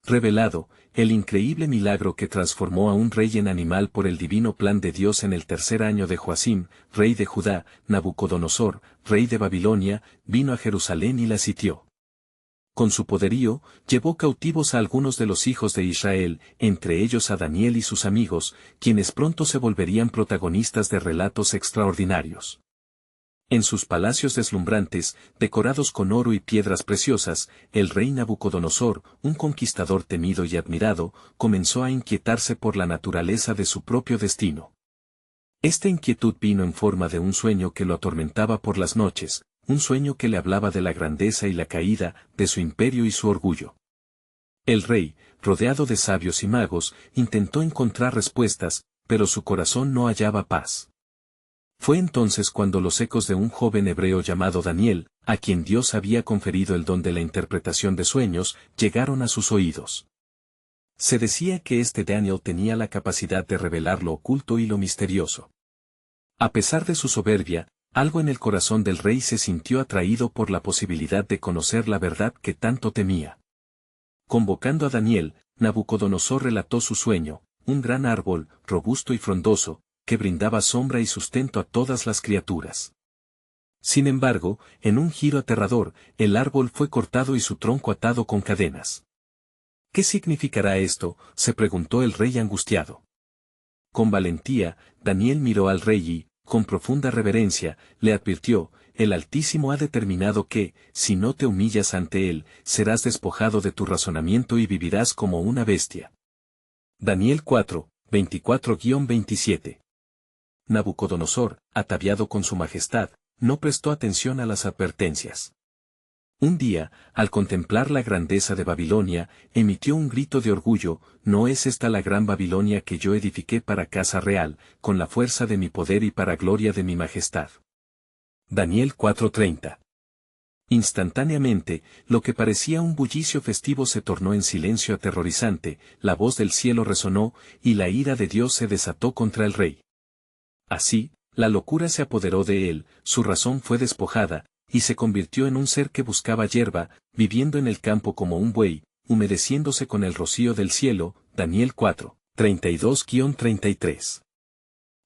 revelado, el increíble milagro que transformó a un rey en animal por el divino plan de Dios en el tercer año de Joacim, rey de Judá. Nabucodonosor, rey de Babilonia, vino a Jerusalén y la sitió. Con su poderío, llevó cautivos a algunos de los hijos de Israel, entre ellos a Daniel y sus amigos, quienes pronto se volverían protagonistas de relatos extraordinarios. En sus palacios deslumbrantes, decorados con oro y piedras preciosas, el rey Nabucodonosor, un conquistador temido y admirado, comenzó a inquietarse por la naturaleza de su propio destino. Esta inquietud vino en forma de un sueño que lo atormentaba por las noches, un sueño que le hablaba de la grandeza y la caída de su imperio y su orgullo. El rey, rodeado de sabios y magos, intentó encontrar respuestas, pero su corazón no hallaba paz. Fue entonces cuando los ecos de un joven hebreo llamado Daniel, a quien Dios había conferido el don de la interpretación de sueños, llegaron a sus oídos. Se decía que este Daniel tenía la capacidad de revelar lo oculto y lo misterioso. A pesar de su soberbia, algo en el corazón del rey se sintió atraído por la posibilidad de conocer la verdad que tanto temía. Convocando a Daniel, Nabucodonosor relató su sueño, un gran árbol, robusto y frondoso, que brindaba sombra y sustento a todas las criaturas. Sin embargo, en un giro aterrador, el árbol fue cortado y su tronco atado con cadenas. ¿Qué significará esto?, se preguntó el rey angustiado. Con valentía, Daniel miró al rey y, con profunda reverencia, le advirtió: el Altísimo ha determinado que, si no te humillas ante él, serás despojado de tu razonamiento y vivirás como una bestia. Daniel 4, 24-27. Nabucodonosor, ataviado con su majestad, no prestó atención a las advertencias. Un día, al contemplar la grandeza de Babilonia, emitió un grito de orgullo: ¿no es esta la gran Babilonia que yo edifiqué para casa real, con la fuerza de mi poder y para gloria de mi majestad? Daniel 4:30. Instantáneamente, lo que parecía un bullicio festivo se tornó en silencio aterrorizante, la voz del cielo resonó, y la ira de Dios se desató contra el rey. Así, la locura se apoderó de él, su razón fue despojada, y se convirtió en un ser que buscaba hierba, viviendo en el campo como un buey, humedeciéndose con el rocío del cielo. Daniel 4, 32-33.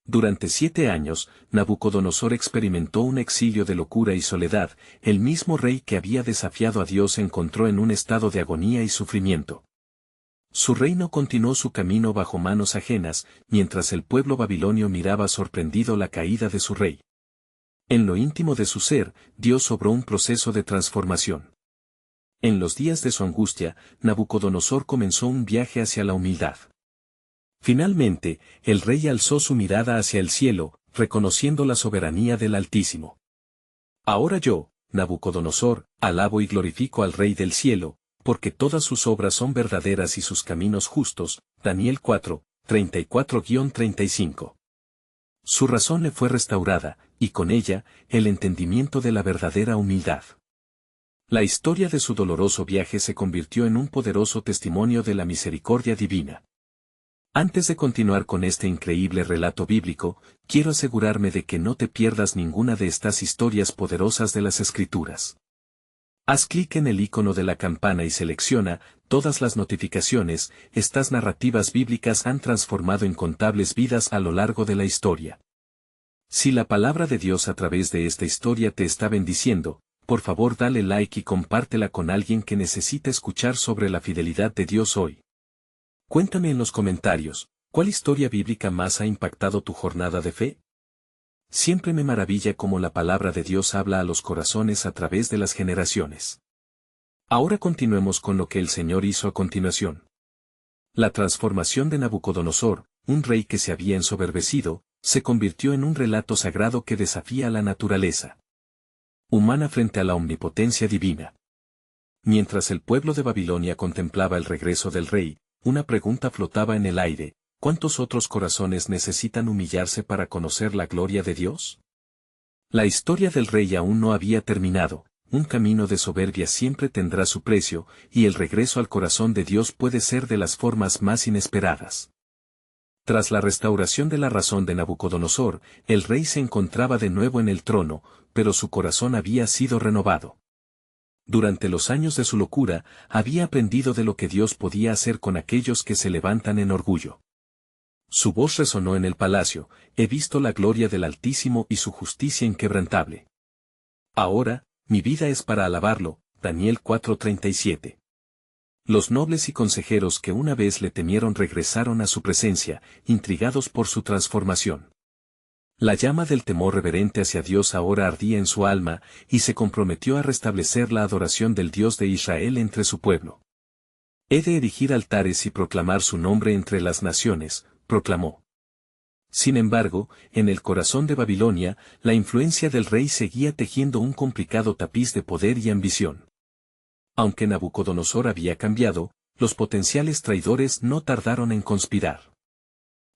Durante 7 años, Nabucodonosor experimentó un exilio de locura y soledad. El mismo rey que había desafiado a Dios se encontró en un estado de agonía y sufrimiento. Su reino continuó su camino bajo manos ajenas, mientras el pueblo babilonio miraba sorprendido la caída de su rey. En lo íntimo de su ser, Dios obró un proceso de transformación. En los días de su angustia, Nabucodonosor comenzó un viaje hacia la humildad. Finalmente, el rey alzó su mirada hacia el cielo, reconociendo la soberanía del Altísimo. Ahora yo, Nabucodonosor, alabo y glorifico al Rey del cielo, porque todas sus obras son verdaderas y sus caminos justos. Daniel 4, 34-35. Su razón le fue restaurada, y con ella, el entendimiento de la verdadera humildad. La historia de su doloroso viaje se convirtió en un poderoso testimonio de la misericordia divina. Antes de continuar con este increíble relato bíblico, quiero asegurarme de que no te pierdas ninguna de estas historias poderosas de las Escrituras. Haz clic en el icono de la campana y selecciona todas las notificaciones. Estas narrativas bíblicas han transformado incontables vidas a lo largo de la historia. Si la palabra de Dios a través de esta historia te está bendiciendo, por favor dale like y compártela con alguien que necesita escuchar sobre la fidelidad de Dios hoy. Cuéntame en los comentarios, ¿cuál historia bíblica más ha impactado tu jornada de fe? Siempre me maravilla cómo la palabra de Dios habla a los corazones a través de las generaciones. Ahora continuemos con lo que el Señor hizo a continuación. La transformación de Nabucodonosor, un rey que se había ensoberbecido, se convirtió en un relato sagrado que desafía a la naturaleza humana frente a la omnipotencia divina. Mientras el pueblo de Babilonia contemplaba el regreso del rey, una pregunta flotaba en el aire: ¿cuántos otros corazones necesitan humillarse para conocer la gloria de Dios? La historia del rey aún no había terminado. Un camino de soberbia siempre tendrá su precio, y el regreso al corazón de Dios puede ser de las formas más inesperadas. Tras la restauración de la razón de Nabucodonosor, el rey se encontraba de nuevo en el trono, pero su corazón había sido renovado. Durante los años de su locura, había aprendido de lo que Dios podía hacer con aquellos que se levantan en orgullo. Su voz resonó en el palacio: he visto la gloria del Altísimo y su justicia inquebrantable. Ahora, mi vida es para alabarlo. Daniel 4:37. Los nobles y consejeros que una vez le temieron regresaron a su presencia, intrigados por su transformación. La llama del temor reverente hacia Dios ahora ardía en su alma, y se comprometió a restablecer la adoración del Dios de Israel entre su pueblo. He de erigir altares y proclamar su nombre entre las naciones, proclamó. Sin embargo, en el corazón de Babilonia, la influencia del rey seguía tejiendo un complicado tapiz de poder y ambición. Aunque Nabucodonosor había cambiado, los potenciales traidores no tardaron en conspirar.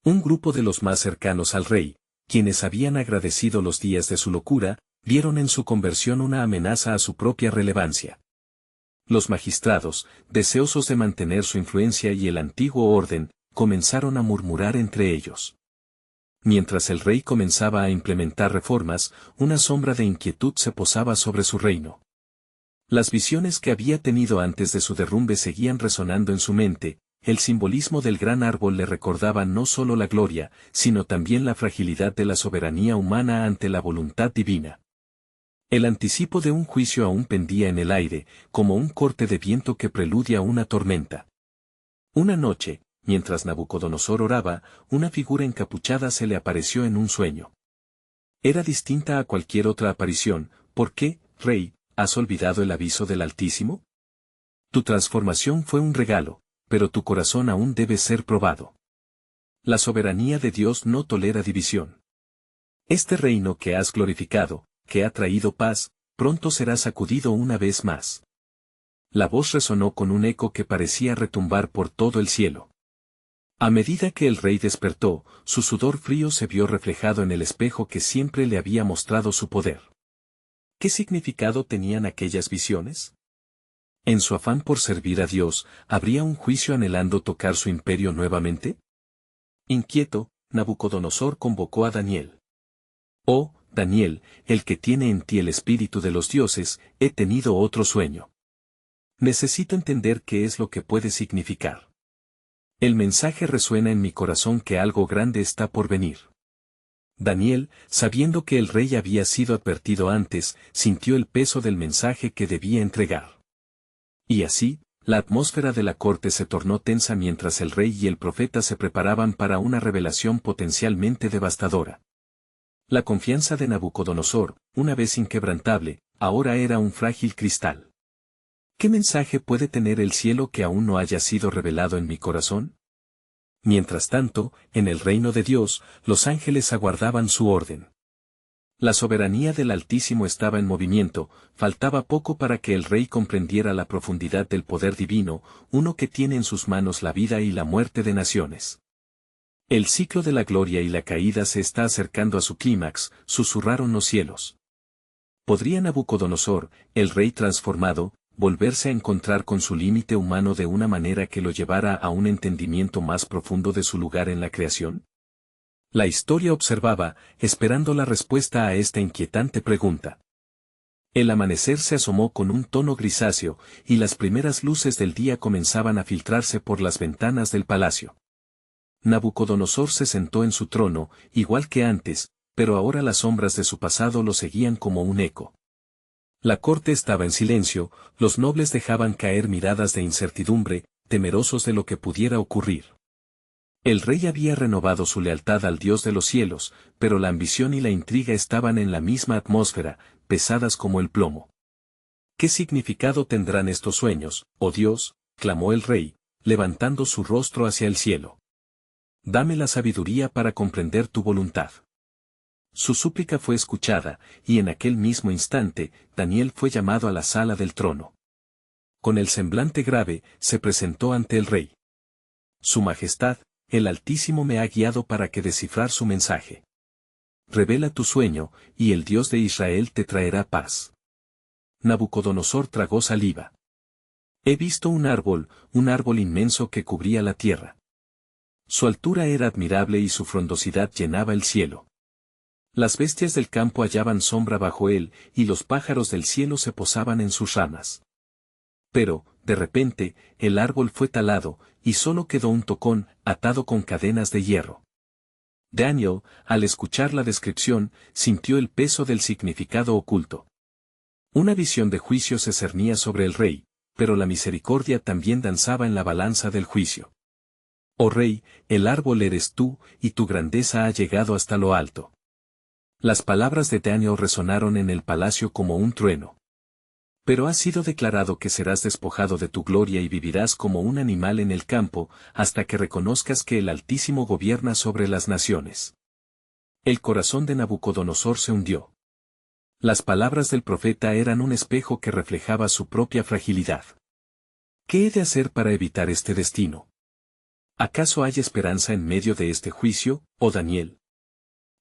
Un grupo de los más cercanos al rey, quienes habían agradecido los días de su locura, vieron en su conversión una amenaza a su propia relevancia. Los magistrados, deseosos de mantener su influencia y el antiguo orden, comenzaron a murmurar entre ellos. Mientras el rey comenzaba a implementar reformas, una sombra de inquietud se posaba sobre su reino. Las visiones que había tenido antes de su derrumbe seguían resonando en su mente. El simbolismo del gran árbol le recordaba no solo la gloria, sino también la fragilidad de la soberanía humana ante la voluntad divina. El anticipo de un juicio aún pendía en el aire, como un corte de viento que preludia una tormenta. Una noche, mientras Nabucodonosor oraba, una figura encapuchada se le apareció en un sueño. Era distinta a cualquier otra aparición. ¿Por qué, rey, has olvidado el aviso del Altísimo? Tu transformación fue un regalo, pero tu corazón aún debe ser probado. La soberanía de Dios no tolera división. Este reino que has glorificado, que ha traído paz, pronto será sacudido una vez más. La voz resonó con un eco que parecía retumbar por todo el cielo. A medida que el rey despertó, su sudor frío se vio reflejado en el espejo que siempre le había mostrado su poder. ¿Qué significado tenían aquellas visiones? En su afán por servir a Dios, ¿habría un juicio anhelando tocar su imperio nuevamente? Inquieto, Nabucodonosor convocó a Daniel. Oh, Daniel, el que tiene en ti el espíritu de los dioses, he tenido otro sueño. Necesito entender qué es lo que puede significar. El mensaje resuena en mi corazón que algo grande está por venir. Daniel, sabiendo que el rey había sido advertido antes, sintió el peso del mensaje que debía entregar. Y así, la atmósfera de la corte se tornó tensa mientras el rey y el profeta se preparaban para una revelación potencialmente devastadora. La confianza de Nabucodonosor, una vez inquebrantable, ahora era un frágil cristal. ¿Qué mensaje puede tener el cielo que aún no haya sido revelado en mi corazón? Mientras tanto, en el reino de Dios, los ángeles aguardaban su orden. La soberanía del Altísimo estaba en movimiento, faltaba poco para que el rey comprendiera la profundidad del poder divino, uno que tiene en sus manos la vida y la muerte de naciones. El ciclo de la gloria y la caída se está acercando a su clímax, susurraron los cielos. ¿Podría Nabucodonosor, el rey transformado, volverse a encontrar con su límite humano de una manera que lo llevara a un entendimiento más profundo de su lugar en la creación? La historia observaba, esperando la respuesta a esta inquietante pregunta. El amanecer se asomó con un tono grisáceo, y las primeras luces del día comenzaban a filtrarse por las ventanas del palacio. Nabucodonosor se sentó en su trono, igual que antes, pero ahora las sombras de su pasado lo seguían como un eco. La corte estaba en silencio, los nobles dejaban caer miradas de incertidumbre, temerosos de lo que pudiera ocurrir. El rey había renovado su lealtad al Dios de los cielos, pero la ambición y la intriga estaban en la misma atmósfera, pesadas como el plomo. ¿Qué significado tendrán estos sueños, oh Dios?, clamó el rey, levantando su rostro hacia el cielo. Dame la sabiduría para comprender tu voluntad. Su súplica fue escuchada, y en aquel mismo instante, Daniel fue llamado a la sala del trono. Con el semblante grave, se presentó ante el rey. Su Majestad, el Altísimo me ha guiado para que descifrar su mensaje. Revela tu sueño, y el Dios de Israel te traerá paz. Nabucodonosor tragó saliva. He visto un árbol inmenso que cubría la tierra. Su altura era admirable y su frondosidad llenaba el cielo. Las bestias del campo hallaban sombra bajo él, y los pájaros del cielo se posaban en sus ramas. Pero, de repente, el árbol fue talado, y solo quedó un tocón, atado con cadenas de hierro. Daniel, al escuchar la descripción, sintió el peso del significado oculto. Una visión de juicio se cernía sobre el rey, pero la misericordia también danzaba en la balanza del juicio. Oh rey, el árbol eres tú, y tu grandeza ha llegado hasta lo alto. Las palabras de Daniel resonaron en el palacio como un trueno. Pero ha sido declarado que serás despojado de tu gloria y vivirás como un animal en el campo, hasta que reconozcas que el Altísimo gobierna sobre las naciones. El corazón de Nabucodonosor se hundió. Las palabras del profeta eran un espejo que reflejaba su propia fragilidad. ¿Qué he de hacer para evitar este destino? ¿Acaso hay esperanza en medio de este juicio, oh Daniel?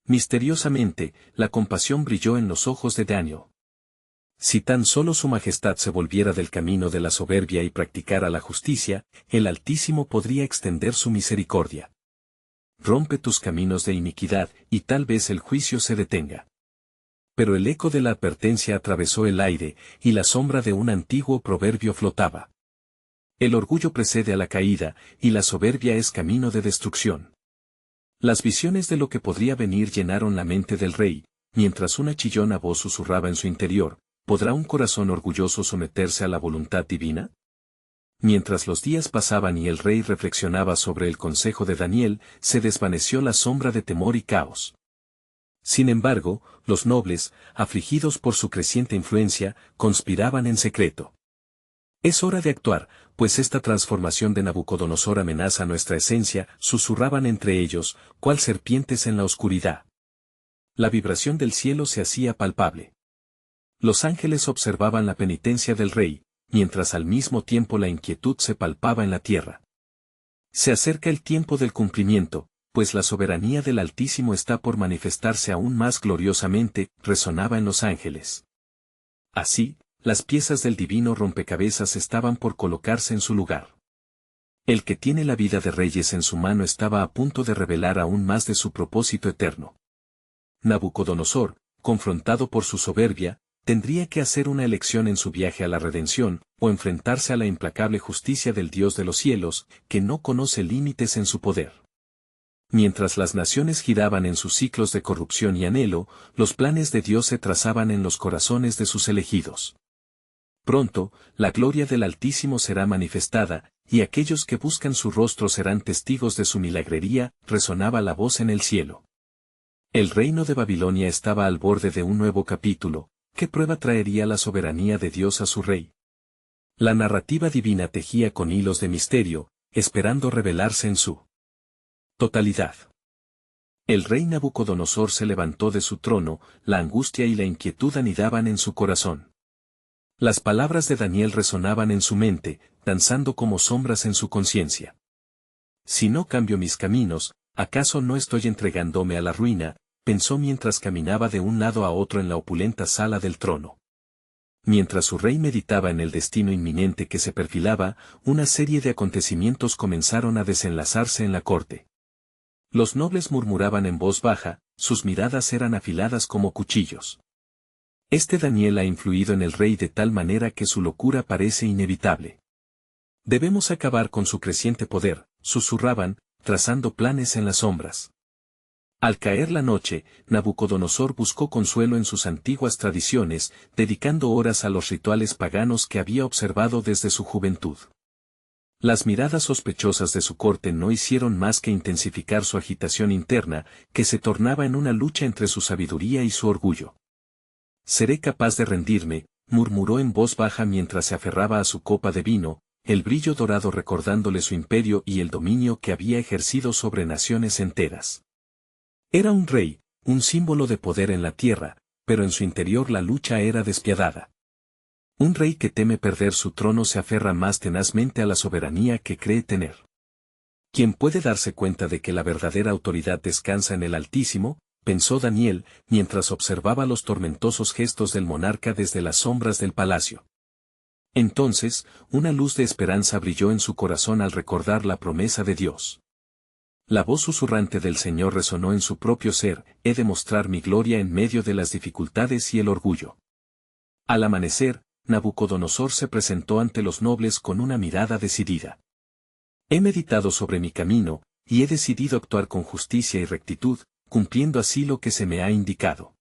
Misteriosamente, la compasión brilló en los ojos de Daniel. Si tan solo su majestad se volviera del camino de la soberbia y practicara la justicia, el Altísimo podría extender su misericordia. Rompe tus caminos de iniquidad, y tal vez el juicio se detenga. Pero el eco de la advertencia atravesó el aire, y la sombra de un antiguo proverbio flotaba. El orgullo precede a la caída, y la soberbia es camino de destrucción. Las visiones de lo que podría venir llenaron la mente del rey, mientras una chillona voz susurraba en su interior: ¿podrá un corazón orgulloso someterse a la voluntad divina? Mientras los días pasaban y el rey reflexionaba sobre el consejo de Daniel, se desvaneció la sombra de temor y caos. Sin embargo, los nobles, afligidos por su creciente influencia, conspiraban en secreto. Es hora de actuar, pues esta transformación de Nabucodonosor amenaza nuestra esencia, susurraban entre ellos, cual serpientes en la oscuridad. La vibración del cielo se hacía palpable. Los ángeles observaban la penitencia del rey, mientras al mismo tiempo la inquietud se palpaba en la tierra. Se acerca el tiempo del cumplimiento, pues la soberanía del Altísimo está por manifestarse aún más gloriosamente, resonaba en los ángeles. Así, las piezas del divino rompecabezas estaban por colocarse en su lugar. El que tiene la vida de reyes en su mano estaba a punto de revelar aún más de su propósito eterno. Nabucodonosor, confrontado por su soberbia, tendría que hacer una elección en su viaje a la redención, o enfrentarse a la implacable justicia del Dios de los cielos, que no conoce límites en su poder. Mientras las naciones giraban en sus ciclos de corrupción y anhelo, los planes de Dios se trazaban en los corazones de sus elegidos. Pronto, la gloria del Altísimo será manifestada, y aquellos que buscan su rostro serán testigos de su milagrería, resonaba la voz en el cielo. El reino de Babilonia estaba al borde de un nuevo capítulo. ¿Qué prueba traería la soberanía de Dios a su rey? La narrativa divina tejía con hilos de misterio, esperando revelarse en su totalidad. El rey Nabucodonosor se levantó de su trono, la angustia y la inquietud anidaban en su corazón. Las palabras de Daniel resonaban en su mente, danzando como sombras en su conciencia. Si no cambio mis caminos, ¿acaso no estoy entregándome a la ruina?, pensó mientras caminaba de un lado a otro en la opulenta sala del trono. Mientras su rey meditaba en el destino inminente que se perfilaba, una serie de acontecimientos comenzaron a desenlazarse en la corte. Los nobles murmuraban en voz baja, sus miradas eran afiladas como cuchillos. Este Daniel ha influido en el rey de tal manera que su locura parece inevitable. Debemos acabar con su creciente poder, susurraban, trazando planes en las sombras. Al caer la noche, Nabucodonosor buscó consuelo en sus antiguas tradiciones, dedicando horas a los rituales paganos que había observado desde su juventud. Las miradas sospechosas de su corte no hicieron más que intensificar su agitación interna, que se tornaba en una lucha entre su sabiduría y su orgullo. «Seré capaz de rendirme», murmuró en voz baja mientras se aferraba a su copa de vino, el brillo dorado recordándole su imperio y el dominio que había ejercido sobre naciones enteras. Era un rey, un símbolo de poder en la tierra, pero en su interior la lucha era despiadada. Un rey que teme perder su trono se aferra más tenazmente a la soberanía que cree tener. ¿Quién puede darse cuenta de que la verdadera autoridad descansa en el Altísimo?, pensó Daniel, mientras observaba los tormentosos gestos del monarca desde las sombras del palacio. Entonces, una luz de esperanza brilló en su corazón al recordar la promesa de Dios. La voz susurrante del Señor resonó en su propio ser: he de mostrar mi gloria en medio de las dificultades y el orgullo. Al amanecer, Nabucodonosor se presentó ante los nobles con una mirada decidida. He meditado sobre mi camino, y he decidido actuar con justicia y rectitud, cumpliendo así lo que se me ha indicado.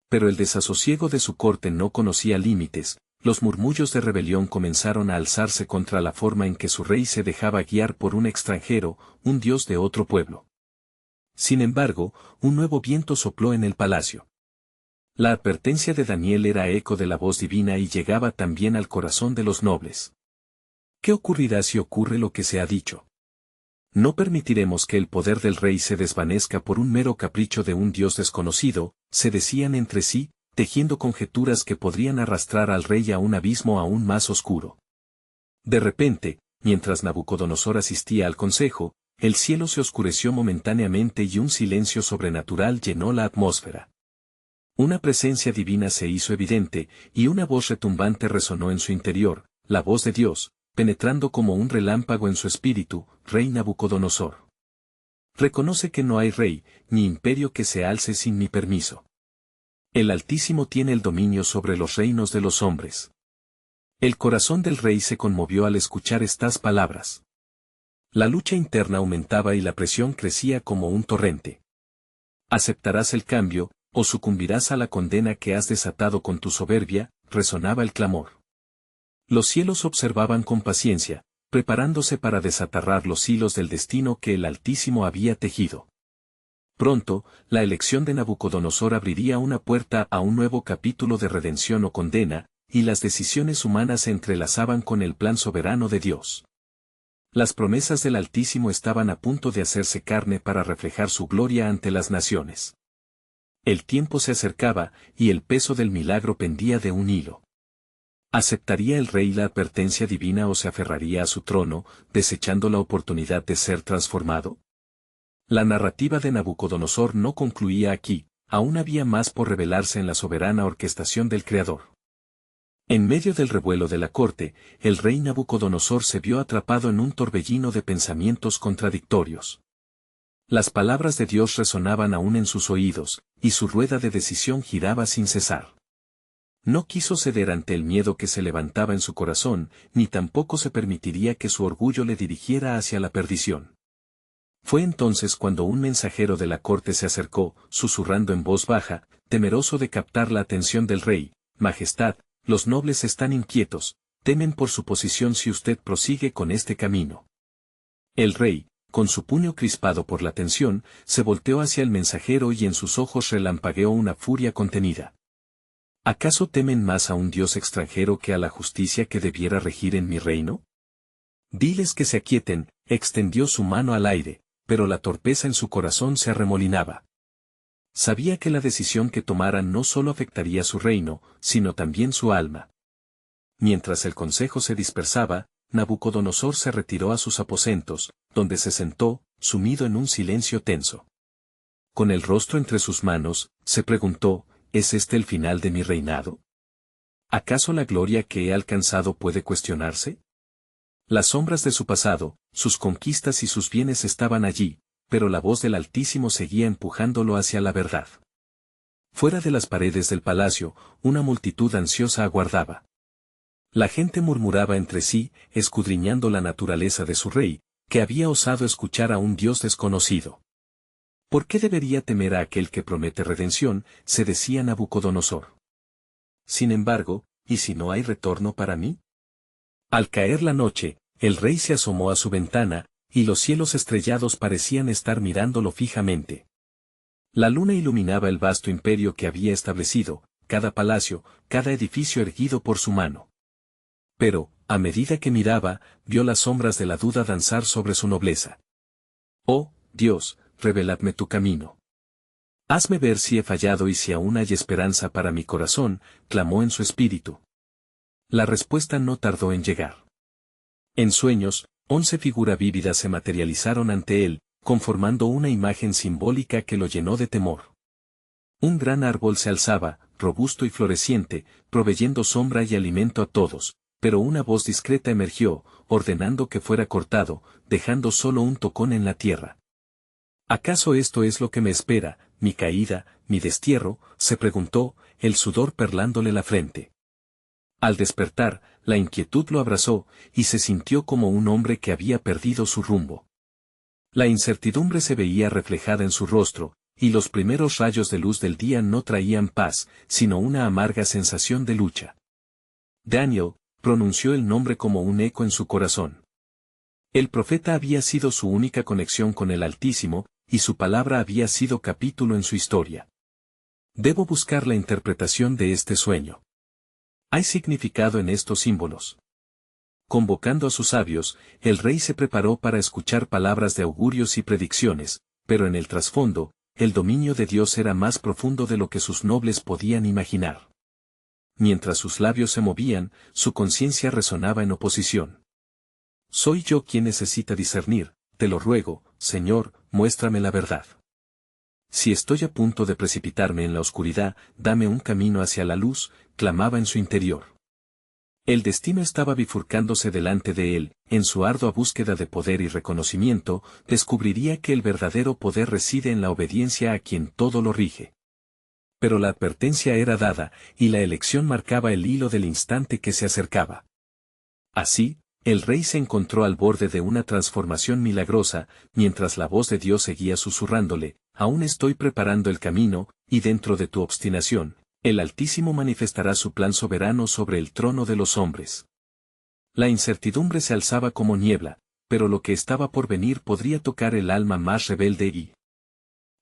Pero el desasosiego de su corte no conocía límites. Los murmullos de rebelión comenzaron a alzarse contra la forma en que su rey se dejaba guiar por un extranjero, un dios de otro pueblo. Sin embargo, un nuevo viento sopló en el palacio. La advertencia de Daniel era eco de la voz divina y llegaba también al corazón de los nobles. ¿Qué ocurrirá si ocurre lo que se ha dicho? No permitiremos que el poder del rey se desvanezca por un mero capricho de un dios desconocido, se decían entre sí, tejiendo conjeturas que podrían arrastrar al rey a un abismo aún más oscuro. De repente, mientras Nabucodonosor asistía al consejo, el cielo se oscureció momentáneamente y un silencio sobrenatural llenó la atmósfera. Una presencia divina se hizo evidente, y una voz retumbante resonó en su interior, la voz de Dios, penetrando como un relámpago en su espíritu: Rey Nabucodonosor. Reconoce que no hay rey, ni imperio que se alce sin mi permiso. El Altísimo tiene el dominio sobre los reinos de los hombres. El corazón del rey se conmovió al escuchar estas palabras. La lucha interna aumentaba y la presión crecía como un torrente. ¿Aceptarás el cambio, o sucumbirás a la condena que has desatado con tu soberbia?, resonaba el clamor. Los cielos observaban con paciencia, preparándose para desatarrar los hilos del destino que el Altísimo había tejido. Pronto, la elección de Nabucodonosor abriría una puerta a un nuevo capítulo de redención o condena, y las decisiones humanas se entrelazaban con el plan soberano de Dios. Las promesas del Altísimo estaban a punto de hacerse carne para reflejar su gloria ante las naciones. El tiempo se acercaba, y el peso del milagro pendía de un hilo. ¿Aceptaría el rey la advertencia divina o se aferraría a su trono, desechando la oportunidad de ser transformado? La narrativa de Nabucodonosor no concluía aquí, aún había más por revelarse en la soberana orquestación del Creador. En medio del revuelo de la corte, el rey Nabucodonosor se vio atrapado en un torbellino de pensamientos contradictorios. Las palabras de Dios resonaban aún en sus oídos, y su rueda de decisión giraba sin cesar. No quiso ceder ante el miedo que se levantaba en su corazón, ni tampoco se permitiría que su orgullo le dirigiera hacia la perdición. Fue entonces cuando un mensajero de la corte se acercó, susurrando en voz baja, temeroso de captar la atención del rey: Majestad, los nobles están inquietos, temen por su posición si usted prosigue con este camino. El rey, con su puño crispado por la tensión, se volteó hacia el mensajero y en sus ojos relampagueó una furia contenida. ¿Acaso temen más a un dios extranjero que a la justicia que debiera regir en mi reino? Diles que se aquieten. Extendió su mano al aire, pero la torpeza en su corazón se arremolinaba. Sabía que la decisión que tomaran no solo afectaría su reino, sino también su alma. Mientras el consejo se dispersaba, Nabucodonosor se retiró a sus aposentos, donde se sentó, sumido en un silencio tenso. Con el rostro entre sus manos, se preguntó: ¿es este el final de mi reinado? ¿Acaso la gloria que he alcanzado puede cuestionarse? Las sombras de su pasado, sus conquistas y sus bienes estaban allí, pero la voz del Altísimo seguía empujándolo hacia la verdad. Fuera de las paredes del palacio, una multitud ansiosa aguardaba. La gente murmuraba entre sí, escudriñando la naturaleza de su rey, que había osado escuchar a un Dios desconocido. ¿Por qué debería temer a aquel que promete redención?, se decía Nabucodonosor. Sin embargo, ¿y si no hay retorno para mí? Al caer la noche, el rey se asomó a su ventana, y los cielos estrellados parecían estar mirándolo fijamente. La luna iluminaba el vasto imperio que había establecido, cada palacio, cada edificio erguido por su mano. Pero, a medida que miraba, vio las sombras de la duda danzar sobre su nobleza. Oh, Dios, reveladme tu camino. Hazme ver si he fallado y si aún hay esperanza para mi corazón, clamó en su espíritu. La respuesta no tardó en llegar. En sueños, 11 figuras vívidas se materializaron ante él, conformando una imagen simbólica que lo llenó de temor. Un gran árbol se alzaba, robusto y floreciente, proveyendo sombra y alimento a todos, pero una voz discreta emergió, ordenando que fuera cortado, dejando solo un tocón en la tierra. ¿Acaso esto es lo que me espera, mi caída, mi destierro?, se preguntó, el sudor perlándole la frente. Al despertar, la inquietud lo abrazó, y se sintió como un hombre que había perdido su rumbo. La incertidumbre se veía reflejada en su rostro, y los primeros rayos de luz del día no traían paz, sino una amarga sensación de lucha. Daniel, pronunció el nombre como un eco en su corazón. El profeta había sido su única conexión con el Altísimo, y su palabra había sido capítulo en su historia. Debo buscar la interpretación de este sueño. Hay significado en estos símbolos. Convocando a sus sabios, el rey se preparó para escuchar palabras de augurios y predicciones, pero en el trasfondo, el dominio de Dios era más profundo de lo que sus nobles podían imaginar. Mientras sus labios se movían, su conciencia resonaba en oposición. Soy yo quien necesita discernir, te lo ruego, Señor, muéstrame la verdad. Si estoy a punto de precipitarme en la oscuridad, dame un camino hacia la luz, clamaba en su interior. El destino estaba bifurcándose delante de él, en su ardua búsqueda de poder y reconocimiento, descubriría que el verdadero poder reside en la obediencia a quien todo lo rige. Pero la advertencia era dada, y la elección marcaba el hilo del instante que se acercaba. Así, el rey se encontró al borde de una transformación milagrosa, mientras la voz de Dios seguía susurrándole, aún estoy preparando el camino, y dentro de tu obstinación, el Altísimo manifestará su plan soberano sobre el trono de los hombres. La incertidumbre se alzaba como niebla, pero lo que estaba por venir podría tocar el alma más rebelde y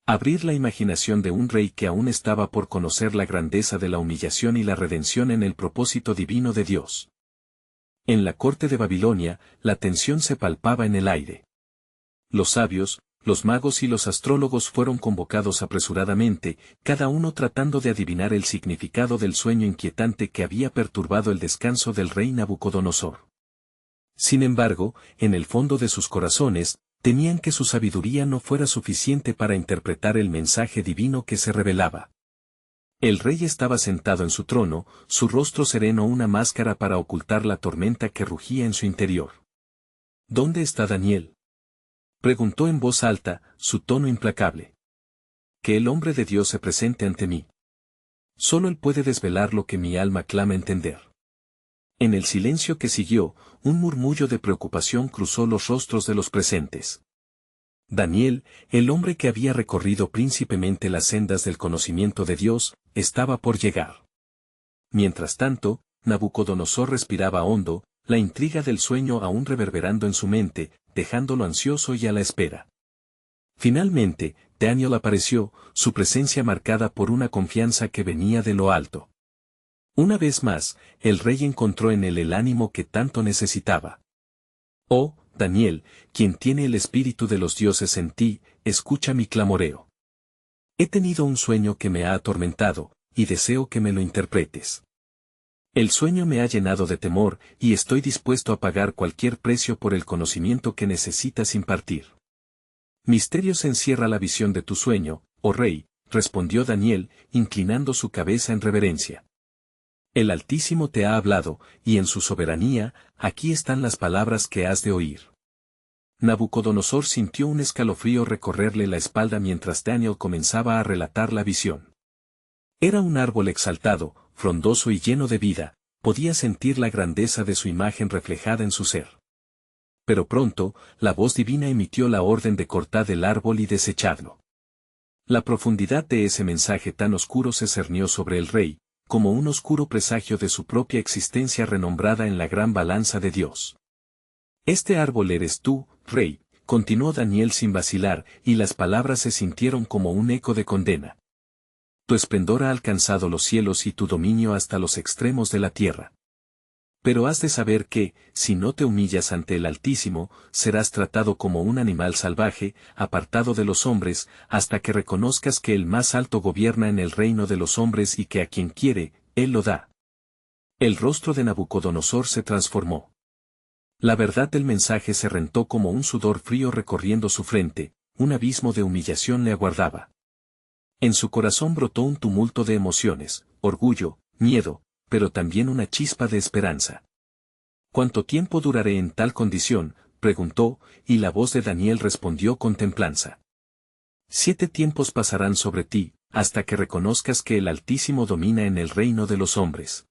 abrir la imaginación de un rey que aún estaba por conocer la grandeza de la humillación y la redención en el propósito divino de Dios. En la corte de Babilonia, la tensión se palpaba en el aire. Los sabios, los magos y los astrólogos fueron convocados apresuradamente, cada uno tratando de adivinar el significado del sueño inquietante que había perturbado el descanso del rey Nabucodonosor. Sin embargo, en el fondo de sus corazones, temían que su sabiduría no fuera suficiente para interpretar el mensaje divino que se revelaba. El rey estaba sentado en su trono, su rostro sereno una máscara para ocultar la tormenta que rugía en su interior. ¿Dónde está Daniel?, preguntó en voz alta, su tono implacable. Que el hombre de Dios se presente ante mí. Solo él puede desvelar lo que mi alma clama entender. En el silencio que siguió, un murmullo de preocupación cruzó los rostros de los presentes. Daniel, el hombre que había recorrido príncipemente las sendas del conocimiento de Dios, estaba por llegar. Mientras tanto, Nabucodonosor respiraba hondo, la intriga del sueño aún reverberando en su mente, dejándolo ansioso y a la espera. Finalmente, Daniel apareció, su presencia marcada por una confianza que venía de lo alto. Una vez más, el rey encontró en él el ánimo que tanto necesitaba. Oh, Daniel, quien tiene el espíritu de los dioses en ti, escucha mi clamoreo. He tenido un sueño que me ha atormentado, y deseo que me lo interpretes. El sueño me ha llenado de temor, y estoy dispuesto a pagar cualquier precio por el conocimiento que necesitas impartir. Misterios encierra la visión de tu sueño, oh rey, respondió Daniel, inclinando su cabeza en reverencia. El Altísimo te ha hablado, y en su soberanía, aquí están las palabras que has de oír. Nabucodonosor sintió un escalofrío recorrerle la espalda mientras Daniel comenzaba a relatar la visión. Era un árbol exaltado, frondoso y lleno de vida, podía sentir la grandeza de su imagen reflejada en su ser. Pero pronto, la voz divina emitió la orden de cortar el árbol y desecharlo. La profundidad de ese mensaje tan oscuro se cernió sobre el rey, como un oscuro presagio de su propia existencia renombrada en la gran balanza de Dios. Este árbol eres tú, rey, continuó Daniel sin vacilar, y las palabras se sintieron como un eco de condena. Tu esplendor ha alcanzado los cielos y tu dominio hasta los extremos de la tierra. Pero has de saber que, si no te humillas ante el Altísimo, serás tratado como un animal salvaje, apartado de los hombres, hasta que reconozcas que el más alto gobierna en el reino de los hombres y que a quien quiere, él lo da. El rostro de Nabucodonosor se transformó. La verdad del mensaje se rentó como un sudor frío recorriendo su frente, un abismo de humillación le aguardaba. En su corazón brotó un tumulto de emociones, orgullo, miedo, pero también una chispa de esperanza. ¿Cuánto tiempo duraré en tal condición?, preguntó, y la voz de Daniel respondió con templanza. 7 tiempos pasarán sobre ti, hasta que reconozcas que el Altísimo domina en el reino de los hombres.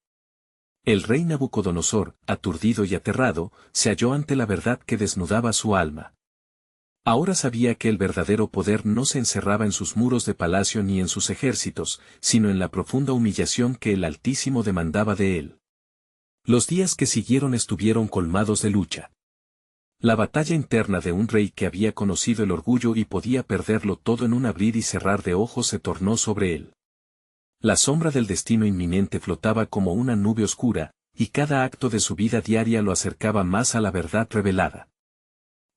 El rey Nabucodonosor, aturdido y aterrado, se halló ante la verdad que desnudaba su alma. Ahora sabía que el verdadero poder no se encerraba en sus muros de palacio ni en sus ejércitos, sino en la profunda humillación que el Altísimo demandaba de él. Los días que siguieron estuvieron colmados de lucha. La batalla interna de un rey que había conocido el orgullo y podía perderlo todo en un abrir y cerrar de ojos se tornó sobre él. La sombra del destino inminente flotaba como una nube oscura, y cada acto de su vida diaria lo acercaba más a la verdad revelada.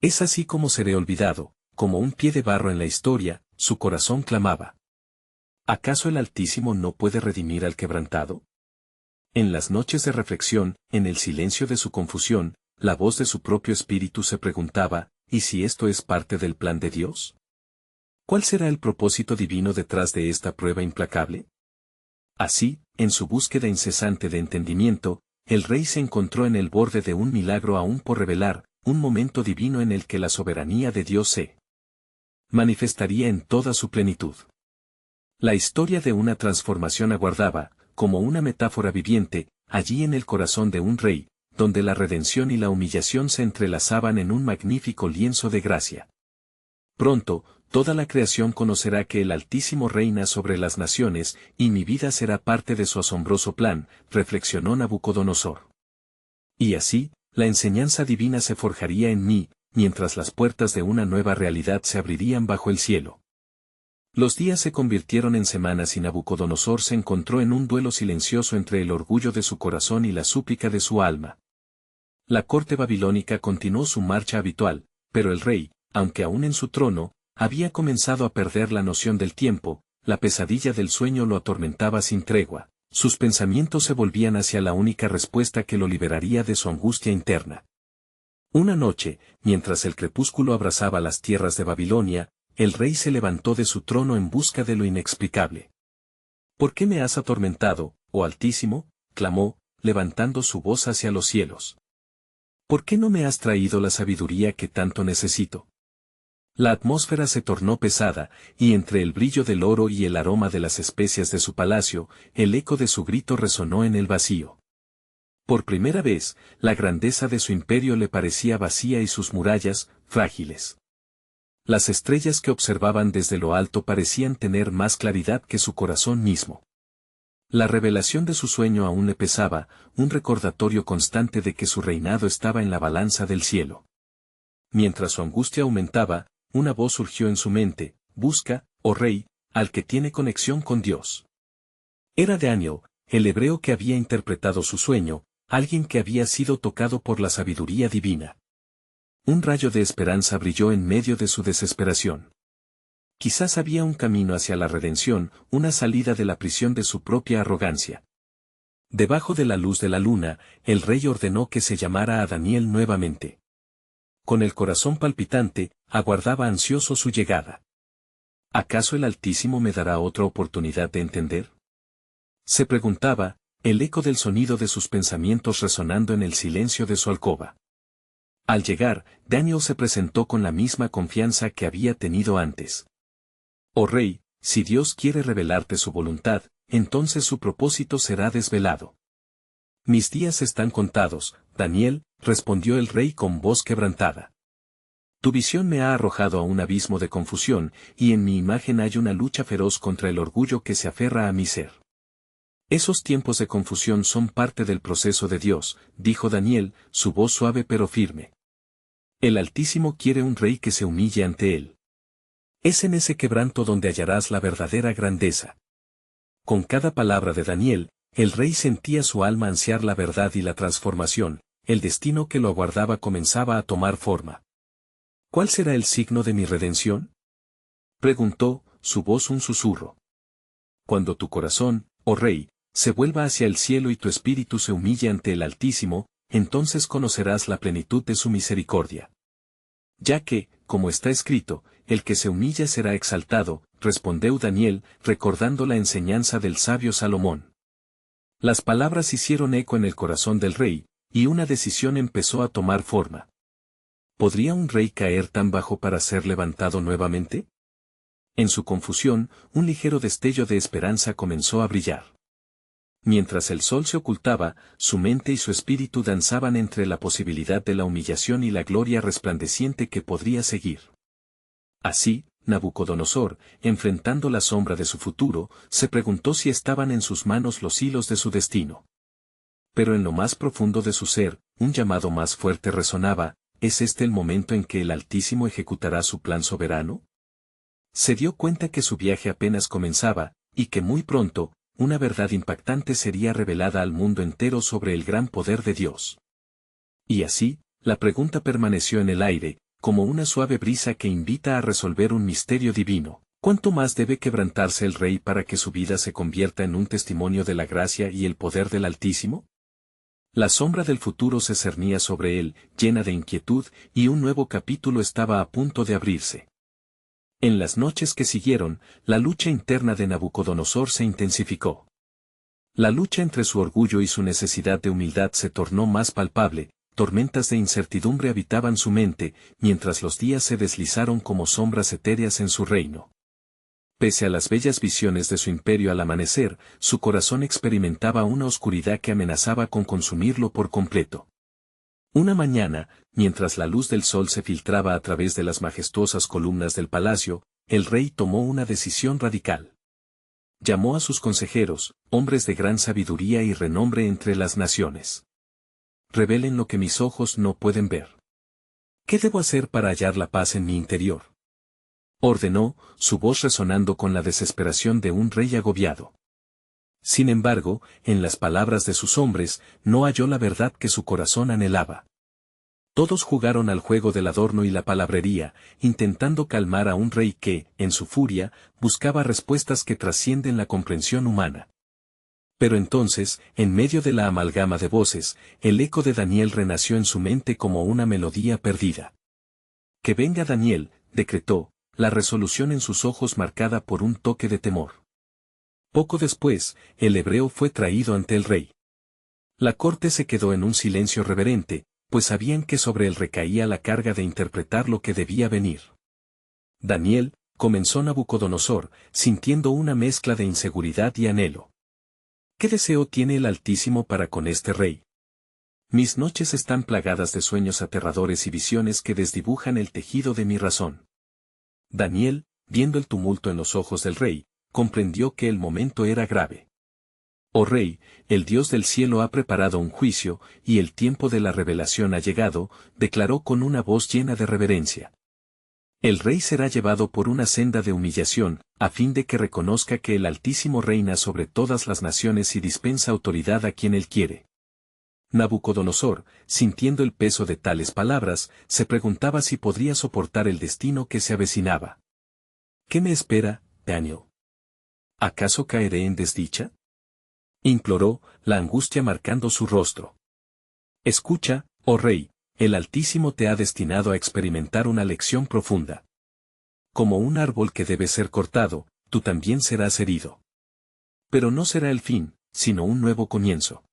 Es así como seré olvidado, como un pie de barro en la historia, su corazón clamaba. ¿Acaso el Altísimo no puede redimir al quebrantado? En las noches de reflexión, en el silencio de su confusión, la voz de su propio espíritu se preguntaba, ¿y si esto es parte del plan de Dios? ¿Cuál será el propósito divino detrás de esta prueba implacable? Así, en su búsqueda incesante de entendimiento, el rey se encontró en el borde de un milagro aún por revelar, un momento divino en el que la soberanía de Dios se manifestaría en toda su plenitud. La historia de una transformación aguardaba, como una metáfora viviente, allí en el corazón de un rey, donde la redención y la humillación se entrelazaban en un magnífico lienzo de gracia. Pronto, toda la creación conocerá que el Altísimo reina sobre las naciones, y mi vida será parte de su asombroso plan, reflexionó Nabucodonosor. Y así, la enseñanza divina se forjaría en mí, mientras las puertas de una nueva realidad se abrirían bajo el cielo. Los días se convirtieron en semanas y Nabucodonosor se encontró en un duelo silencioso entre el orgullo de su corazón y la súplica de su alma. La corte babilónica continuó su marcha habitual, pero el rey, aunque aún en su trono, había comenzado a perder la noción del tiempo, la pesadilla del sueño lo atormentaba sin tregua. Sus pensamientos se volvían hacia la única respuesta que lo liberaría de su angustia interna. Una noche, mientras el crepúsculo abrazaba las tierras de Babilonia, el rey se levantó de su trono en busca de lo inexplicable. ¿Por qué me has atormentado, oh Altísimo?, clamó, levantando su voz hacia los cielos. ¿Por qué no me has traído la sabiduría que tanto necesito? La atmósfera se tornó pesada, y entre el brillo del oro y el aroma de las especias de su palacio, el eco de su grito resonó en el vacío. Por primera vez, la grandeza de su imperio le parecía vacía y sus murallas, frágiles. Las estrellas que observaban desde lo alto parecían tener más claridad que su corazón mismo. La revelación de su sueño aún le pesaba, un recordatorio constante de que su reinado estaba en la balanza del cielo. Mientras su angustia aumentaba, una voz surgió en su mente: busca, oh rey, al que tiene conexión con Dios. Era Daniel, el hebreo que había interpretado su sueño, alguien que había sido tocado por la sabiduría divina. Un rayo de esperanza brilló en medio de su desesperación. Quizás había un camino hacia la redención, una salida de la prisión de su propia arrogancia. Debajo de la luz de la luna, el rey ordenó que se llamara a Daniel nuevamente. Con el corazón palpitante, aguardaba ansioso su llegada. ¿Acaso el Altísimo me dará otra oportunidad de entender? Se preguntaba, el eco del sonido de sus pensamientos resonando en el silencio de su alcoba. Al llegar, Daniel se presentó con la misma confianza que había tenido antes. Oh rey, si Dios quiere revelarte su voluntad, entonces su propósito será desvelado. Mis días están contados, Daniel, respondió el rey con voz quebrantada. Tu visión me ha arrojado a un abismo de confusión, y en mi imagen hay una lucha feroz contra el orgullo que se aferra a mi ser. Esos tiempos de confusión son parte del proceso de Dios, dijo Daniel, su voz suave pero firme. El Altísimo quiere un rey que se humille ante él. Es en ese quebranto donde hallarás la verdadera grandeza. Con cada palabra de Daniel, el rey sentía su alma ansiar la verdad y la transformación, el destino que lo aguardaba comenzaba a tomar forma. ¿Cuál será el signo de mi redención?, preguntó, su voz un susurro. Cuando tu corazón, oh rey, se vuelva hacia el cielo y tu espíritu se humille ante el Altísimo, entonces conocerás la plenitud de su misericordia. Ya que, como está escrito, el que se humilla será exaltado, respondió Daniel, recordando la enseñanza del sabio Salomón. Las palabras hicieron eco en el corazón del rey, y una decisión empezó a tomar forma. ¿Podría un rey caer tan bajo para ser levantado nuevamente? En su confusión, un ligero destello de esperanza comenzó a brillar. Mientras el sol se ocultaba, su mente y su espíritu danzaban entre la posibilidad de la humillación y la gloria resplandeciente que podría seguir. Así, Nabucodonosor, enfrentando la sombra de su futuro, se preguntó si estaban en sus manos los hilos de su destino. Pero en lo más profundo de su ser, un llamado más fuerte resonaba: ¿es este el momento en que el Altísimo ejecutará su plan soberano? Se dio cuenta que su viaje apenas comenzaba, y que muy pronto, una verdad impactante sería revelada al mundo entero sobre el gran poder de Dios. Y así, la pregunta permaneció en el aire, como una suave brisa que invita a resolver un misterio divino. ¿Cuánto más debe quebrantarse el rey para que su vida se convierta en un testimonio de la gracia y el poder del Altísimo? La sombra del futuro se cernía sobre él, llena de inquietud, y un nuevo capítulo estaba a punto de abrirse. En las noches que siguieron, la lucha interna de Nabucodonosor se intensificó. La lucha entre su orgullo y su necesidad de humildad se tornó más palpable, tormentas de incertidumbre habitaban su mente, mientras los días se deslizaron como sombras etéreas en su reino. Pese a las bellas visiones de su imperio al amanecer, su corazón experimentaba una oscuridad que amenazaba con consumirlo por completo. Una mañana, mientras la luz del sol se filtraba a través de las majestuosas columnas del palacio, el rey tomó una decisión radical. Llamó a sus consejeros, hombres de gran sabiduría y renombre entre las naciones. Revelen lo que mis ojos no pueden ver. ¿Qué debo hacer para hallar la paz en mi interior?, ordenó, su voz resonando con la desesperación de un rey agobiado. Sin embargo, en las palabras de sus hombres, no halló la verdad que su corazón anhelaba. Todos jugaron al juego del adorno y la palabrería, intentando calmar a un rey que, en su furia, buscaba respuestas que trascienden la comprensión humana. Pero entonces, en medio de la amalgama de voces, el eco de Daniel renació en su mente como una melodía perdida. Que venga Daniel, decretó, la resolución en sus ojos marcada por un toque de temor. Poco después, el hebreo fue traído ante el rey. La corte se quedó en un silencio reverente, pues sabían que sobre él recaía la carga de interpretar lo que debía venir. Daniel, comenzó Nabucodonosor, sintiendo una mezcla de inseguridad y anhelo. ¿Qué deseo tiene el Altísimo para con este rey? Mis noches están plagadas de sueños aterradores y visiones que desdibujan el tejido de mi razón. Daniel, viendo el tumulto en los ojos del rey, comprendió que el momento era grave. Oh rey, el Dios del cielo ha preparado un juicio, y el tiempo de la revelación ha llegado, declaró con una voz llena de reverencia. El rey será llevado por una senda de humillación, a fin de que reconozca que el Altísimo reina sobre todas las naciones y dispensa autoridad a quien él quiere. Nabucodonosor, sintiendo el peso de tales palabras, se preguntaba si podría soportar el destino que se avecinaba. ¿Qué me espera, Daniel? ¿Acaso caeré en desdicha?, imploró, la angustia marcando su rostro. Escucha, oh rey, el Altísimo te ha destinado a experimentar una lección profunda. Como un árbol que debe ser cortado, tú también serás herido. Pero no será el fin, sino un nuevo comienzo.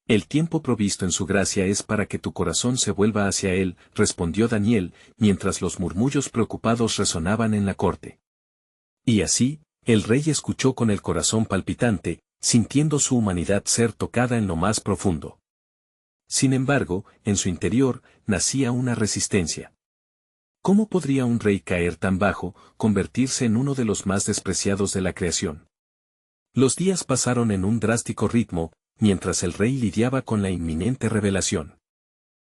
El tiempo provisto en su gracia es para que tu corazón se vuelva hacia él, respondió Daniel, mientras los murmullos preocupados resonaban en la corte. Y así, el rey escuchó con el corazón palpitante, sintiendo su humanidad ser tocada en lo más profundo. Sin embargo, en su interior, nacía una resistencia. ¿Cómo podría un rey caer tan bajo, convertirse en uno de los más despreciados de la creación? Los días pasaron en un drástico ritmo, mientras el rey lidiaba con la inminente revelación.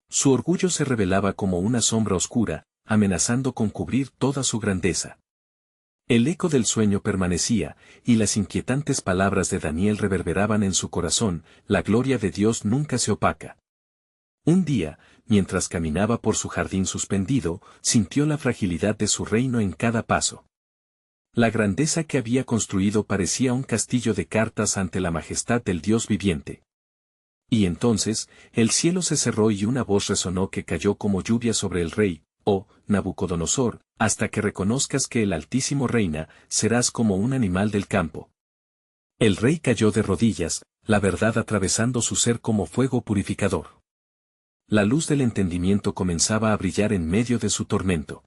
Su orgullo se revelaba como una sombra oscura, amenazando con cubrir toda su grandeza. El eco del sueño permanecía, y las inquietantes palabras de Daniel reverberaban en su corazón: la gloria de Dios nunca se opaca. Un día, mientras caminaba por su jardín suspendido, sintió la fragilidad de su reino en cada paso. La grandeza que había construido parecía un castillo de cartas ante la majestad del Dios viviente. Y entonces, el cielo se cerró y una voz resonó que cayó como lluvia sobre el rey: oh, Nabucodonosor, hasta que reconozcas que el Altísimo reina, serás como un animal del campo. El rey cayó de rodillas, la verdad atravesando su ser como fuego purificador. La luz del entendimiento comenzaba a brillar en medio de su tormento.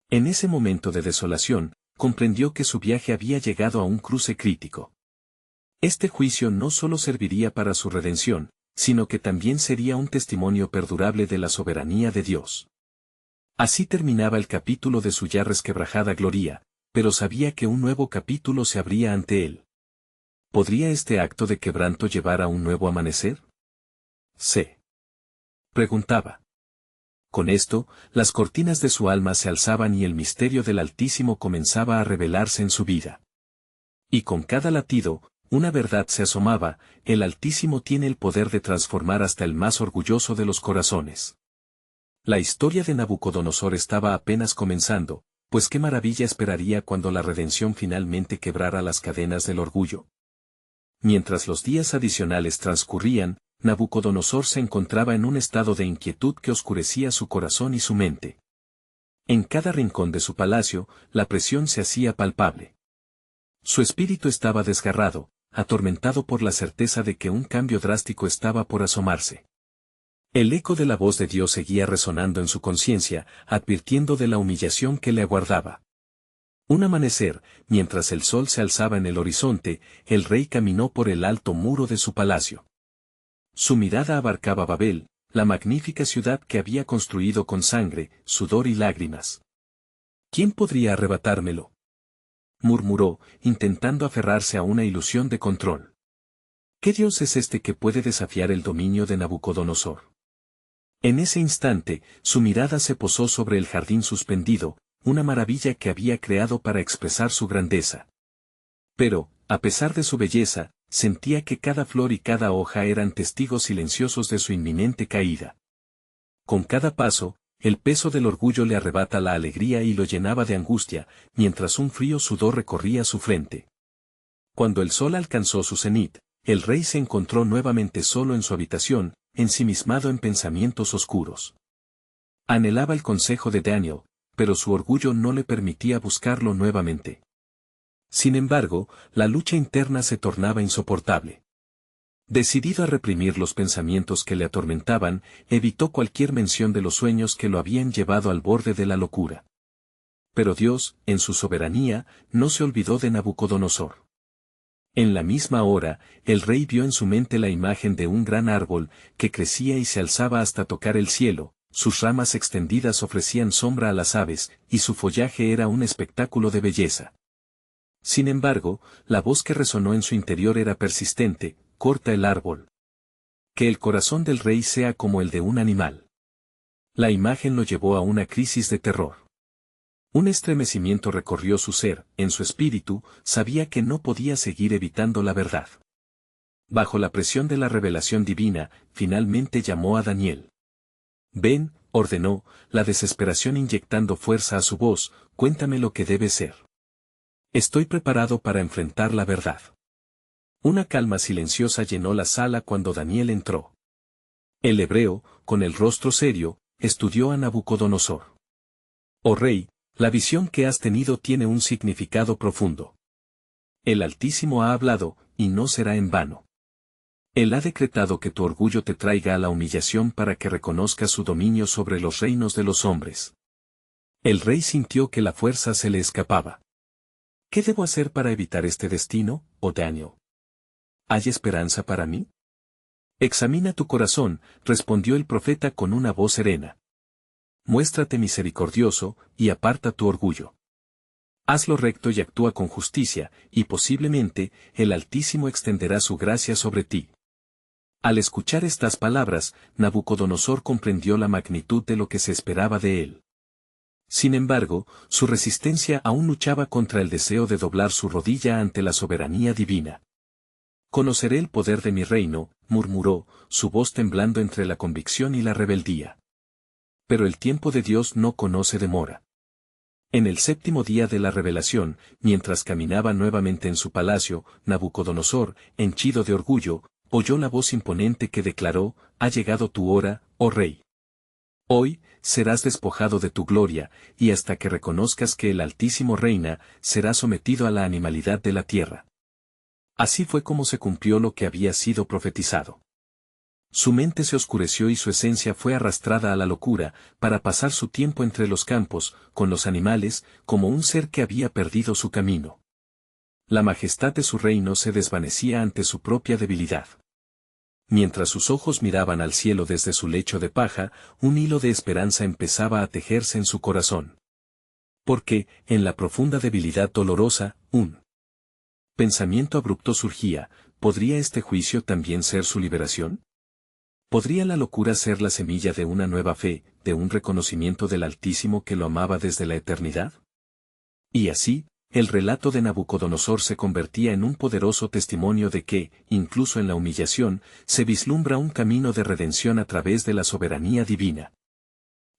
En ese momento de desolación, comprendió que su viaje había llegado a un cruce crítico. Este juicio no solo serviría para su redención, sino que también sería un testimonio perdurable de la soberanía de Dios. Así terminaba el capítulo de su ya resquebrajada gloria, pero sabía que un nuevo capítulo se abría ante él. ¿Podría este acto de quebranto llevar a un nuevo amanecer? Se preguntaba. Con esto, las cortinas de su alma se alzaban y el misterio del Altísimo comenzaba a revelarse en su vida. Y con cada latido, una verdad se asomaba: el Altísimo tiene el poder de transformar hasta el más orgulloso de los corazones. La historia de Nabucodonosor estaba apenas comenzando, pues qué maravilla esperaría cuando la redención finalmente quebrara las cadenas del orgullo. Mientras los días adicionales transcurrían, Nabucodonosor se encontraba en un estado de inquietud que oscurecía su corazón y su mente. En cada rincón de su palacio, la presión se hacía palpable. Su espíritu estaba desgarrado, atormentado por la certeza de que un cambio drástico estaba por asomarse. El eco de la voz de Dios seguía resonando en su conciencia, advirtiendo de la humillación que le aguardaba. Un amanecer, mientras el sol se alzaba en el horizonte, el rey caminó por el alto muro de su palacio. Su mirada abarcaba Babel, la magnífica ciudad que había construido con sangre, sudor y lágrimas. ¿Quién podría arrebatármelo?, murmuró, intentando aferrarse a una ilusión de control. ¿Qué Dios es este que puede desafiar el dominio de Nabucodonosor? En ese instante, su mirada se posó sobre el jardín suspendido, una maravilla que había creado para expresar su grandeza. Pero, a pesar de su belleza, sentía que cada flor y cada hoja eran testigos silenciosos de su inminente caída. Con cada paso, el peso del orgullo le arrebata la alegría y lo llenaba de angustia, mientras un frío sudor recorría su frente. Cuando el sol alcanzó su cenit, el rey se encontró nuevamente solo en su habitación, ensimismado en pensamientos oscuros. Anhelaba el consejo de Daniel, pero su orgullo no le permitía buscarlo nuevamente. Sin embargo, la lucha interna se tornaba insoportable. Decidido a reprimir los pensamientos que le atormentaban, evitó cualquier mención de los sueños que lo habían llevado al borde de la locura. Pero Dios, en su soberanía, no se olvidó de Nabucodonosor. En la misma hora, el rey vio en su mente la imagen de un gran árbol, que crecía y se alzaba hasta tocar el cielo, sus ramas extendidas ofrecían sombra a las aves, y su follaje era un espectáculo de belleza. Sin embargo, la voz que resonó en su interior era persistente: corta el árbol. Que el corazón del rey sea como el de un animal. La imagen lo llevó a una crisis de terror. Un estremecimiento recorrió su ser, en su espíritu, sabía que no podía seguir evitando la verdad. Bajo la presión de la revelación divina, finalmente llamó a Daniel. Ven, ordenó, la desesperación inyectando fuerza a su voz, cuéntame lo que debe ser. Estoy preparado para enfrentar la verdad. Una calma silenciosa llenó la sala cuando Daniel entró. El hebreo, con el rostro serio, estudió a Nabucodonosor. Oh rey, la visión que has tenido tiene un significado profundo. El Altísimo ha hablado, y no será en vano. Él ha decretado que tu orgullo te traiga a la humillación para que reconozcas su dominio sobre los reinos de los hombres. El rey sintió que la fuerza se le escapaba. ¿Qué debo hacer para evitar este destino, oh Daniel? ¿Hay esperanza para mí? Examina tu corazón, respondió el profeta con una voz serena. Muéstrate misericordioso, y aparta tu orgullo. Haz lo recto y actúa con justicia, y posiblemente, el Altísimo extenderá su gracia sobre ti. Al escuchar estas palabras, Nabucodonosor comprendió la magnitud de lo que se esperaba de él. Sin embargo, su resistencia aún luchaba contra el deseo de doblar su rodilla ante la soberanía divina. Conoceré el poder de mi reino, murmuró, su voz temblando entre la convicción y la rebeldía. Pero el tiempo de Dios no conoce demora. En el séptimo día de la revelación, mientras caminaba nuevamente en su palacio, Nabucodonosor, henchido de orgullo, oyó la voz imponente que declaró: ha llegado tu hora, oh rey. Hoy, serás despojado de tu gloria, y hasta que reconozcas que el Altísimo reina, serás sometido a la animalidad de la tierra. Así fue como se cumplió lo que había sido profetizado. Su mente se oscureció y su esencia fue arrastrada a la locura, para pasar su tiempo entre los campos, con los animales, como un ser que había perdido su camino. La majestad de su reino se desvanecía ante su propia debilidad. Mientras sus ojos miraban al cielo desde su lecho de paja, un hilo de esperanza empezaba a tejerse en su corazón. Porque, en la profunda debilidad dolorosa, un pensamiento abrupto surgía: ¿podría este juicio también ser su liberación? ¿Podría la locura ser la semilla de una nueva fe, de un reconocimiento del Altísimo que lo amaba desde la eternidad? Y así, el relato de Nabucodonosor se convertía en un poderoso testimonio de que, incluso en la humillación, se vislumbra un camino de redención a través de la soberanía divina.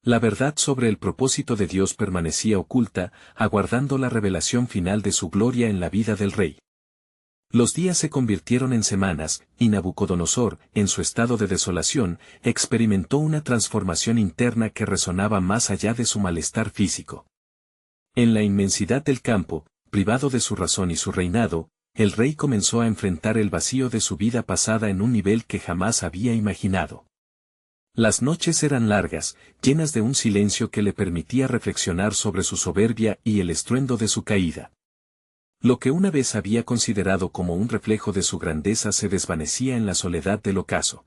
La verdad sobre el propósito de Dios permanecía oculta, aguardando la revelación final de su gloria en la vida del rey. Los días se convirtieron en semanas, y Nabucodonosor, en su estado de desolación, experimentó una transformación interna que resonaba más allá de su malestar físico. En la inmensidad del campo, privado de su razón y su reinado, el rey comenzó a enfrentar el vacío de su vida pasada en un nivel que jamás había imaginado. Las noches eran largas, llenas de un silencio que le permitía reflexionar sobre su soberbia y el estruendo de su caída. Lo que una vez había considerado como un reflejo de su grandeza se desvanecía en la soledad del ocaso.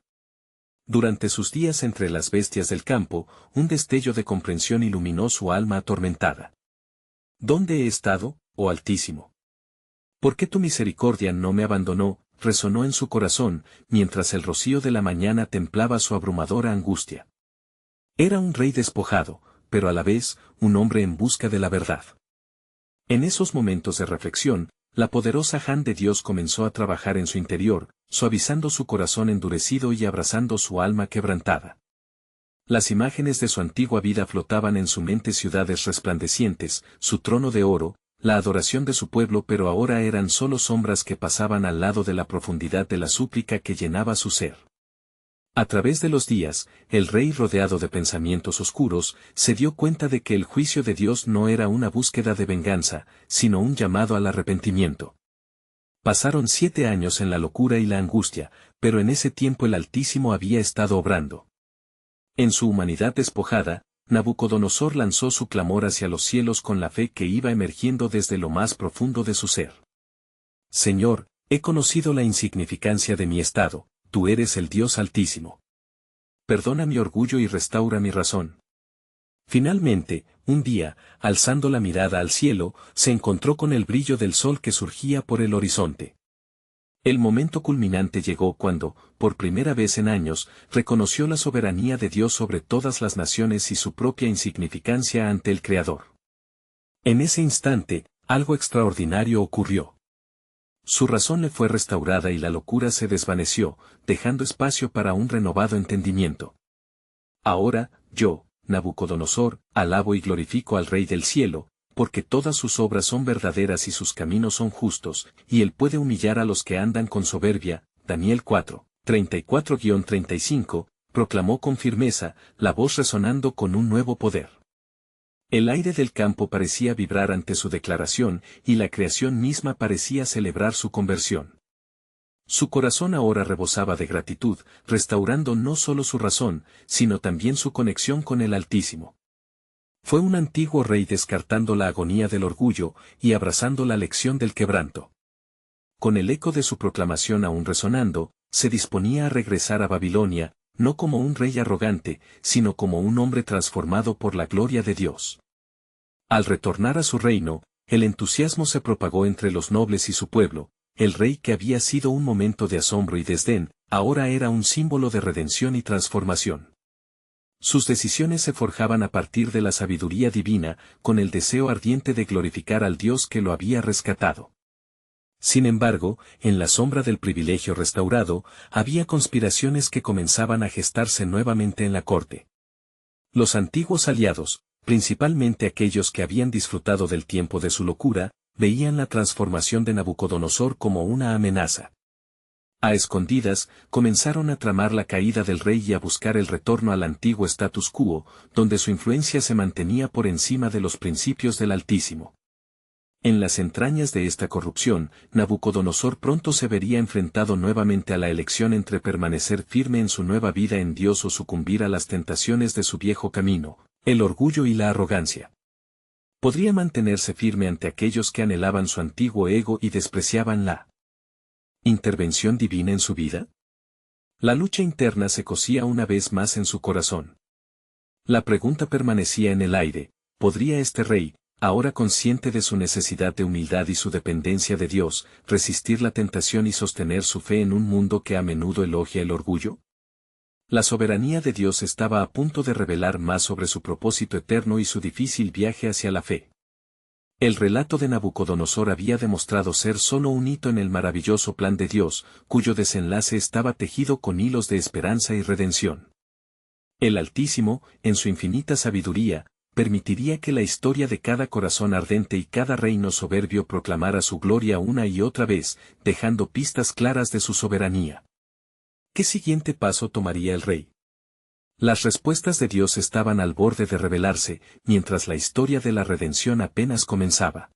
Durante sus días entre las bestias del campo, un destello de comprensión iluminó su alma atormentada. ¿Dónde he estado, oh Altísimo? ¿Por qué tu misericordia no me abandonó? Resonó en su corazón, mientras el rocío de la mañana templaba su abrumadora angustia. Era un rey despojado, pero a la vez, un hombre en busca de la verdad. En esos momentos de reflexión, la poderosa hand de Dios comenzó a trabajar en su interior, suavizando su corazón endurecido y abrazando su alma quebrantada. Las imágenes de su antigua vida flotaban en su mente: ciudades resplandecientes, su trono de oro, la adoración de su pueblo, pero ahora eran solo sombras que pasaban al lado de la profundidad de la súplica que llenaba su ser. A través de los días, el rey, rodeado de pensamientos oscuros, se dio cuenta de que el juicio de Dios no era una búsqueda de venganza, sino un llamado al arrepentimiento. Pasaron 7 años en la locura y la angustia, pero en ese tiempo el Altísimo había estado obrando. En su humanidad despojada, Nabucodonosor lanzó su clamor hacia los cielos con la fe que iba emergiendo desde lo más profundo de su ser. Señor, he conocido la insignificancia de mi estado. Tú eres el Dios Altísimo. Perdona mi orgullo y restaura mi razón. Finalmente, un día, alzando la mirada al cielo, se encontró con el brillo del sol que surgía por el horizonte. El momento culminante llegó cuando, por primera vez en años, reconoció la soberanía de Dios sobre todas las naciones y su propia insignificancia ante el Creador. En ese instante, algo extraordinario ocurrió. Su razón le fue restaurada y la locura se desvaneció, dejando espacio para un renovado entendimiento. Ahora, yo, Nabucodonosor, alabo y glorifico al Rey del cielo, porque todas sus obras son verdaderas y sus caminos son justos, y él puede humillar a los que andan con soberbia. Daniel 4, 34-35, proclamó con firmeza, la voz resonando con un nuevo poder. El aire del campo parecía vibrar ante su declaración, y la creación misma parecía celebrar su conversión. Su corazón ahora rebosaba de gratitud, restaurando no solo su razón, sino también su conexión con el Altísimo. Fue un antiguo rey descartando la agonía del orgullo, y abrazando la lección del quebranto. Con el eco de su proclamación aún resonando, se disponía a regresar a Babilonia, no como un rey arrogante, sino como un hombre transformado por la gloria de Dios. Al retornar a su reino, el entusiasmo se propagó entre los nobles y su pueblo. El rey, que había sido un momento de asombro y desdén, ahora era un símbolo de redención y transformación. Sus decisiones se forjaban a partir de la sabiduría divina, con el deseo ardiente de glorificar al Dios que lo había rescatado. Sin embargo, en la sombra del privilegio restaurado, había conspiraciones que comenzaban a gestarse nuevamente en la corte. Los antiguos aliados, principalmente aquellos que habían disfrutado del tiempo de su locura, veían la transformación de Nabucodonosor como una amenaza. A escondidas, comenzaron a tramar la caída del rey y a buscar el retorno al antiguo status quo, donde su influencia se mantenía por encima de los principios del Altísimo. En las entrañas de esta corrupción, Nabucodonosor pronto se vería enfrentado nuevamente a la elección entre permanecer firme en su nueva vida en Dios o sucumbir a las tentaciones de su viejo camino, el orgullo y la arrogancia. Podría mantenerse firme ante aquellos que anhelaban su antiguo ego y despreciaban la intervención divina en su vida. La lucha interna se cosía una vez más en su corazón. La pregunta permanecía en el aire: ¿podría este rey, ahora consciente de su necesidad de humildad y su dependencia de Dios, resistir la tentación y sostener su fe en un mundo que a menudo elogia el orgullo? La soberanía de Dios estaba a punto de revelar más sobre su propósito eterno y su difícil viaje hacia la fe. El relato de Nabucodonosor había demostrado ser solo un hito en el maravilloso plan de Dios, cuyo desenlace estaba tejido con hilos de esperanza y redención. El Altísimo, en su infinita sabiduría, permitiría que la historia de cada corazón ardente y cada reino soberbio proclamara su gloria una y otra vez, dejando pistas claras de su soberanía. ¿Qué siguiente paso tomaría el rey? Las respuestas de Dios estaban al borde de revelarse, mientras la historia de la redención apenas comenzaba.